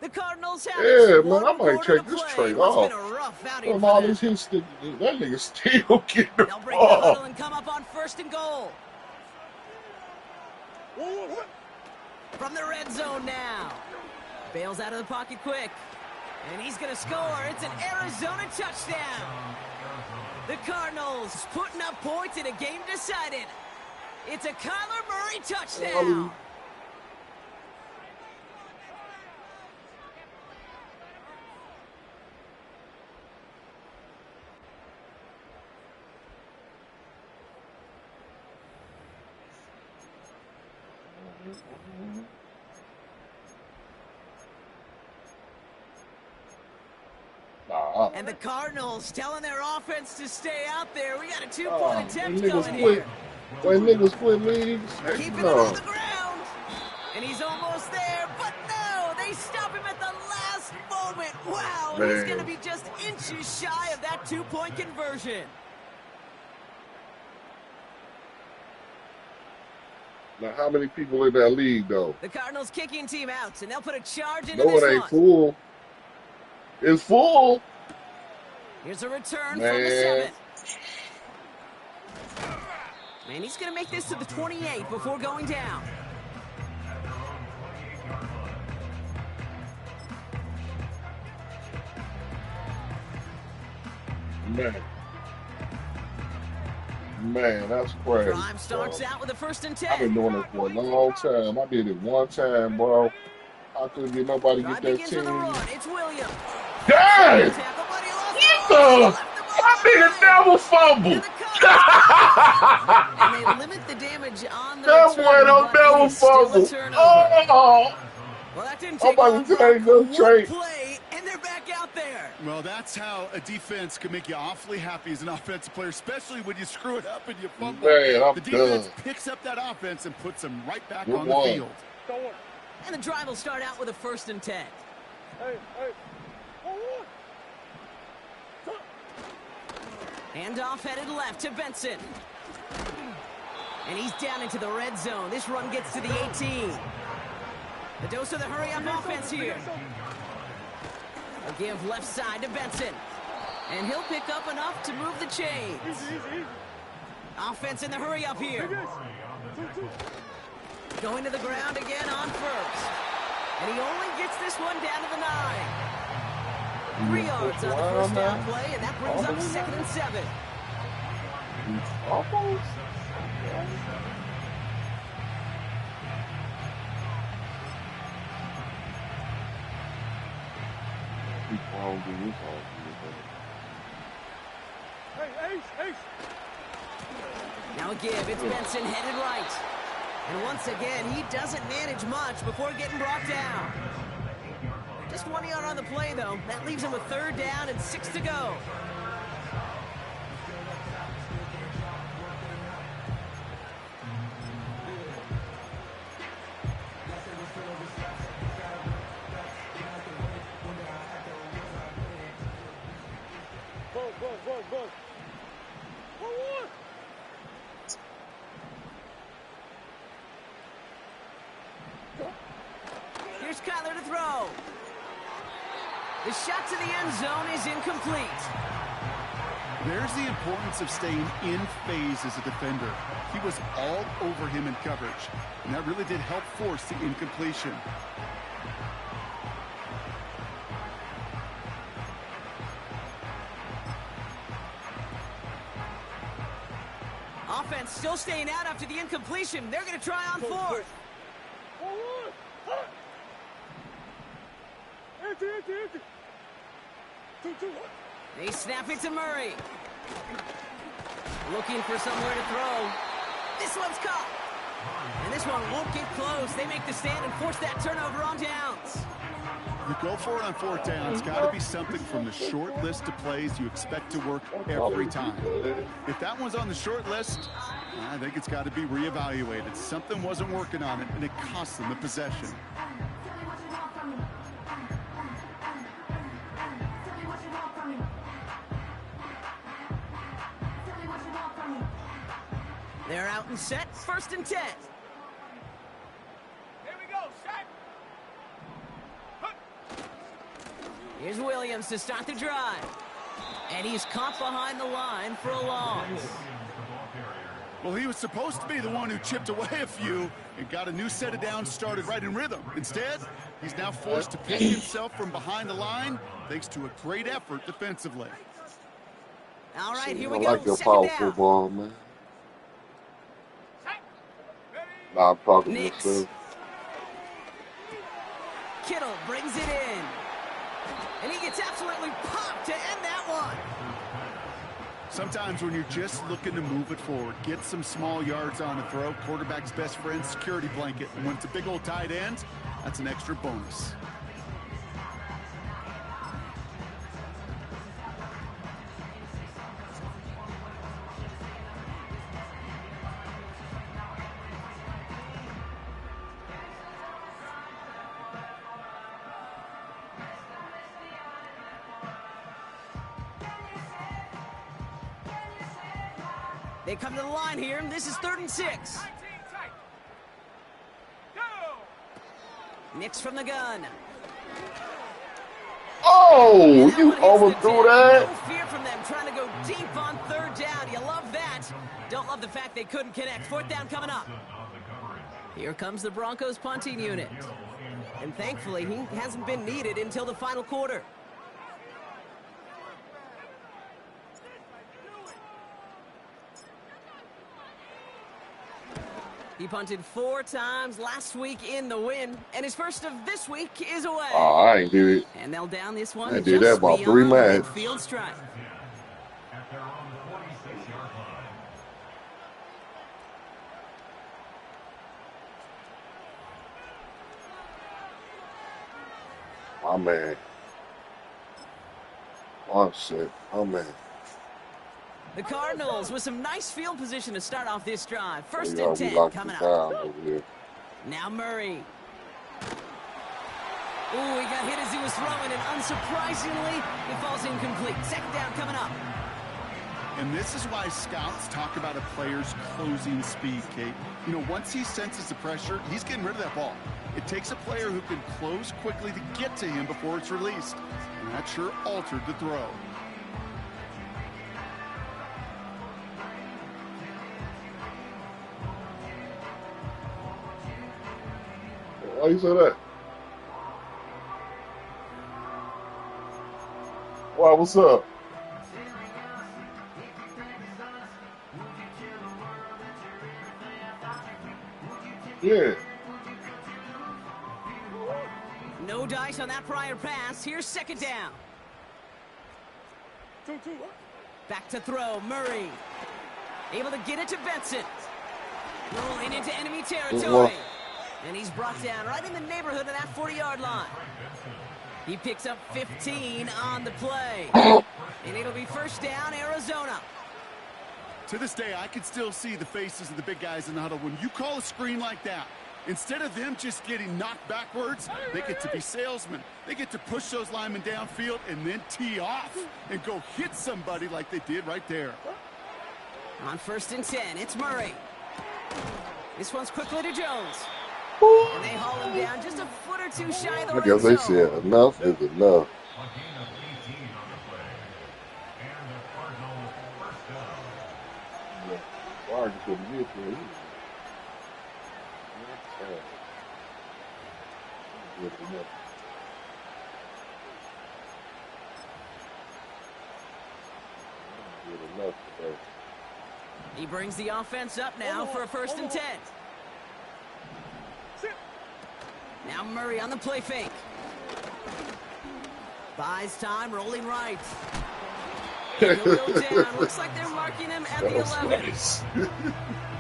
The Cardinals have Yeah, it. man, I 1 might quarter take to this play. trade What's off. been a rough outing From for all them. these hits, that nigga still getting the They'll break the huddle ball. and come up on 1st and goal. From the red zone now. Bails out of the pocket quick. And he's going to score. It's an Arizona touchdown. The Cardinals putting up points in a game decided. It's a Kyler Murray touchdown. And the Cardinals telling their offense to stay out there. We got a 2-point attempt going here. When niggas quit leagues, Keeping it no. on the ground. And he's almost there, but no, they stop him at the last moment. Wow, Man. he's going to be just inches shy of that 2-point conversion. Now, how many people in that league, though? The Cardinals kicking team out, and they'll put a charge into No, this it ain't one. full. It's full. Here's a return from the Man. 7. Man, he's going to make this to the 28 before going down. man. Man, that's crazy, Drive starts bro. out with a 1st and I've 10. been doing it for a long time. I did it one time, bro. I couldn't get nobody to get Drive that begins with a 10. run. It's Williams. Dang! Tackle, but he lost the What ball. He the? left the ball I nigga behind. never fumbled. And the cover. And they limit the damage on the That boy return, don't but it never is still a fumble. turnover. Oh! Well, that didn't I'm take long, about to tell you, Bronco. go One straight. play, and they're back out there. Well, that's how a defense can make you awfully happy as an offensive player, especially when you screw it up and you fumble. Man, I'm The defense done. picks up that offense and puts them right back Good on the one. field. And the drive will start out with a 1st and 10. Hey. Handoff headed left to Benson. And he's down into the red zone. This run gets to the 18. The dose of the hurry-up offense here. A give left side to Benson. And he'll pick up enough to move the chains. Easy. Offense in the hurry-up here. Going to the ground again on 1st. And he only gets this one down to the 9. 3 yards on the 1st down play, and that brings up 2nd and 7. Almost. Hey, Ace. Now a give. It's Benson headed right. And once again, he doesn't manage much before getting brought down. Just 1 yard on the play, though. That leaves him with 3rd down and 6 to go. Go. Here's Kyler to throw. The shot to the end zone is incomplete. There's the importance of staying in phase as a defender. He was all over him in coverage, and that really did help force the incompletion. Offense still staying out after the incompletion. They're going to try on 4th. Empty. 2. They snap it to Murray. Looking for somewhere to throw. This one's caught. And this one won't get close. They make the stand and force that turnover on downs. You go for it on 4th down. It's got to be something from the short list of plays you expect to work every time. If that one's on the short list, I think it's got to be reevaluated. Something wasn't working on it, and it cost them the possession. They're out and set. 1st and 10. Here we go, set. Here's Williams to start the drive. And he's caught behind the line for a loss. Well, he was supposed to be the one who chipped away a few and got a new set of downs started right in rhythm. Instead, he's now forced to pick himself from behind the line thanks to a great effort defensively. All right, here I we go. like your 2nd power down. football, man. Nah, I'm talking to Nix. myself. Kittle brings it in. And he gets absolutely popped to end that one. Sometimes when you're just looking to move it forward, get some small yards on a throw, quarterback's best friend, security blanket. And when it's a big old tight end, that's an extra bonus. They come to the line here, and this is 3rd and 6. Nix from the gun. Oh, That you one hits the overthrew deck. that? No fear from them trying to go deep on 3rd down. You love that. Don't love the fact they couldn't connect. 4th down coming up. Here comes the Broncos punting unit. And thankfully, he hasn't been needed until the final quarter. He punted 4 times last week in the win, and his first of this week is away. Oh, I ain't did it. And they'll down this I one ain't did that just about 3 beyond the matches. midfield stripe. At their own 46-yard line. My man. One set. Oh, man. The Cardinals with some nice field position to start off this drive. First Yeah, and we 10 locked coming it up. down over here. Now Murray. Ooh, he got hit as he was throwing, and unsurprisingly, it falls incomplete. Second down coming up. And this is why scouts talk about a player's closing speed, Kate. You know, once he senses the pressure, he's getting rid of that ball. It takes a player who can close quickly to get to him before it's released. And that sure altered the throw. Why you say that? Why, what's up? Yeah. No dice on that prior pass. Here's second down. 2-2. Back to throw. Murray. Able to get it to Benson. Rolling into enemy territory. And he's brought down right in the neighborhood of that 40-yard line. He picks up 15 on the play. And it'll be first down, Arizona. To this day, I can still see the faces of the big guys in the huddle. When you call a screen like that, instead of them just getting knocked backwards, they get to be salesmen. They get to push those linemen downfield and then tee off and go hit somebody like they did right there. On first and 10, it's Murray. This one's quickly to Jones. And they haul him down just a foot or two shy of the I red guess they zone. said enough is enough. A gain of 18 on the play. And the Cardinals first down. Why couldn't get there? Good enough. Good enough today. He brings the offense up now for a first and 10. Now Murray on the play fake. Buys time, rolling right. And he'll go down. Looks like they're marking him at the 11. Nice.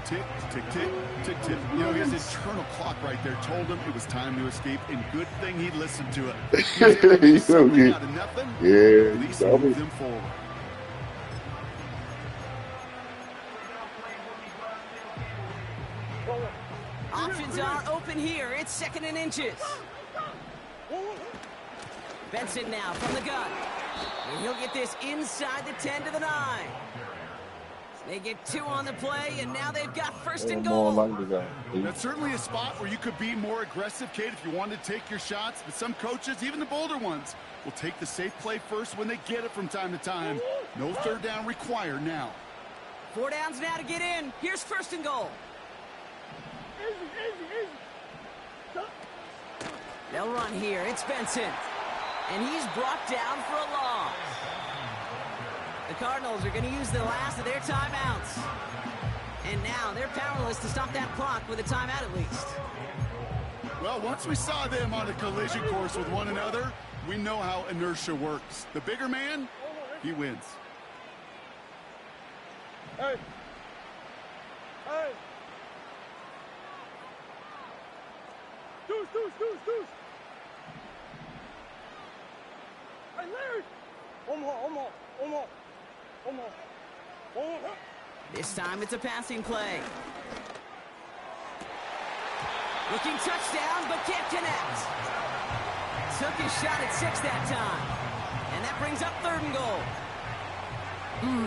Tick, tick, tick, tick, tick. You know, his internal clock right there told him it was time to escape, and good thing he listened to it. He was able to do something out of nothing, at least move them forward. Options are open here. It's second and inches. Benson now from the gun. And he'll get this inside the 10 to the 9. They get 2 on the play, and now they've got first and goal. That's certainly a spot where you could be more aggressive, Kate, if you wanted to take your shots. But some coaches, even the bolder ones, will take the safe play first when they get it from time to time. No third down required now. 4 downs now to get in. Here's first and goal. They'll run here. It's Benson. And he's brought down for a loss. The Cardinals are going to use the last of their timeouts. And now they're powerless to stop that clock with a timeout at least. Well, once we saw them on a collision course with one another, we know how inertia works. The bigger man, he wins. Hey. Hey. Deuce. Hey, Larry. One more. This time it's a passing play. Looking touchdown, but can't connect. Took his shot at 6 that time. And that brings up third and goal.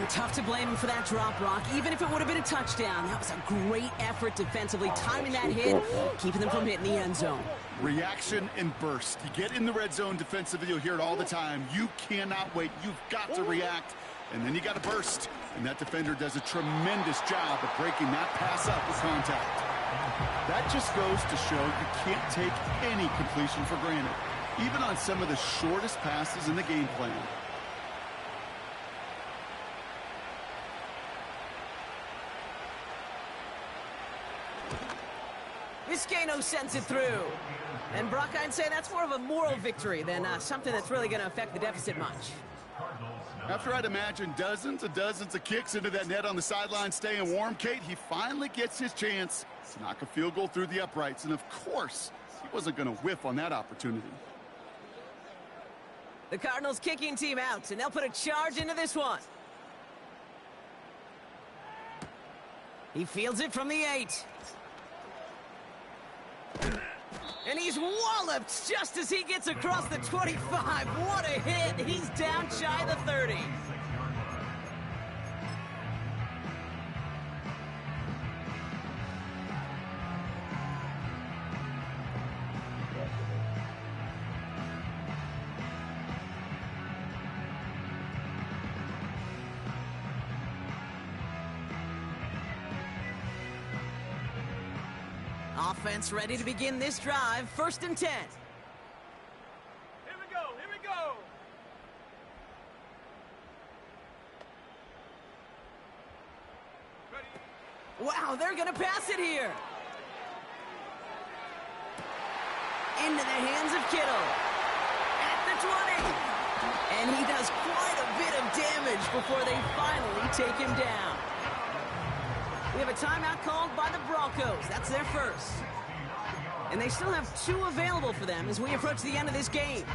Tough to blame him for that drop, Rock. Even if it would have been a touchdown, that was a great effort defensively, timing that hit, keeping them from hitting the end zone. Reaction and burst. You get in the red zone defensively, you'll hear it all the time. You cannot wait. You've got to react. And then you got to burst. And that defender does a tremendous job of breaking that pass up with contact. That just goes to show you can't take any completion for granted, even on some of the shortest passes in the game plan. Vizcaino sends it through. And Brock, I'd say that's more of a moral victory than something that's really going to affect the deficit much. After I'd imagine dozens and dozens of kicks into that net on the sideline staying warm, Kate, he finally gets his chance to knock a field goal through the uprights. And of course, he wasn't going to whiff on that opportunity. The Cardinals kicking team out, and they'll put a charge into this one. He fields it from the 8. And he's walloped just as he gets across the 25. What a hit. He's down shy of the 30. Offense ready to begin this drive. 1st and 10. Here we go, here we go. Ready. Wow, they're going to pass it here. Into the hands of Kittle. At the 20. And he does quite a bit of damage before they finally take him down. We have a timeout called by the Broncos. That's their first. And they still have 2 available for them as we approach the end of this game.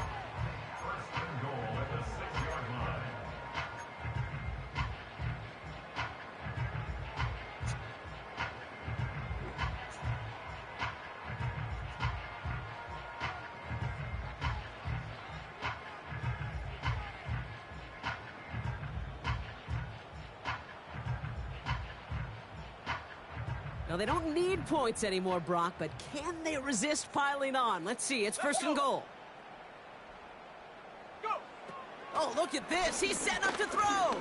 Now, they don't need points anymore, Brock, but can they resist piling on? Let's see. It's 1st and goal. Go. Oh, look at this. He's setting up to throw.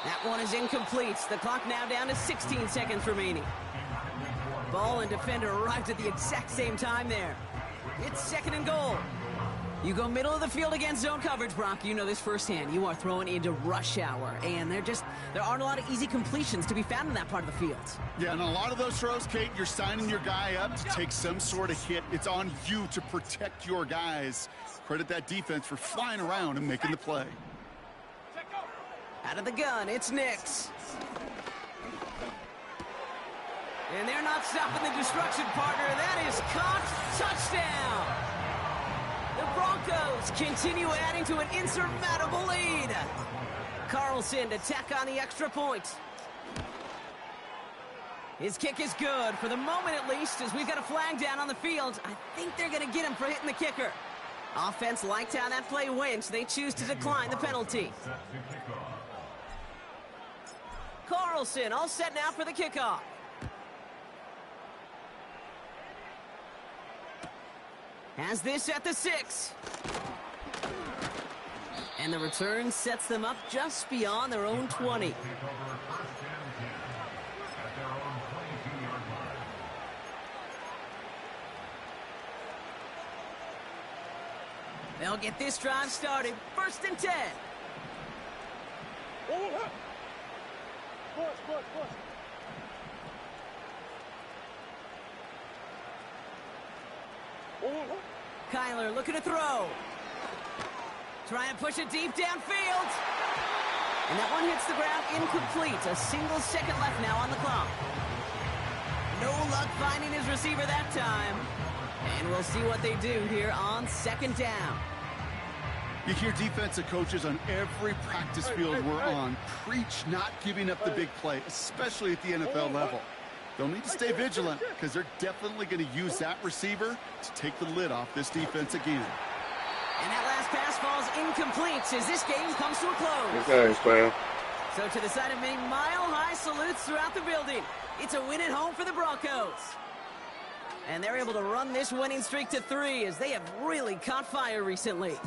That one is incomplete. The clock now down to 16 seconds remaining. Ball and defender arrived at the exact same time there. It's 2nd and goal. You go middle of the field against zone coverage, Brock. You know this firsthand. You are throwing into rush hour, and there aren't a lot of easy completions to be found in that part of the field. Yeah, and a lot of those throws, Kate, you're signing your guy up to take some sort of hit. It's on you to protect your guys. Credit that defense for flying around and making the play. Out of the gun, it's Nix. And they're not stopping the destruction, partner. That is caught. Touchdown. The Broncos continue adding to an insurmountable lead. Carlson to tack on the extra point. His kick is good, for the moment at least, as we've got a flag down on the field. I think they're going to get him for hitting the kicker. Offense liked how that play went. They choose to decline the penalty. Carlson all set now for the kickoff. Has this at the 6. And the return sets them up just beyond their own 20. They'll get this drive started. 1st and 10. Push. Kyler looking to throw. Trying to push it deep downfield. And that one hits the ground incomplete. A single second left now on the clock. No luck finding his receiver that time. And we'll see what they do here on 2nd down. You hear defensive coaches on every practice field we're on preach not giving up the big play, especially at the NFL level. They'll need to stay vigilant because they're definitely going to use that receiver to take the lid off this defense again. And that last pass falls incomplete as this game comes to a close. Thanks, man. So to the side of many mile-high salutes throughout the building, it's a win at home for the Broncos. And they're able to run this winning streak to 3 as they have really caught fire recently.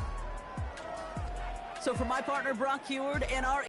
So for my partner, Brock Heward, and our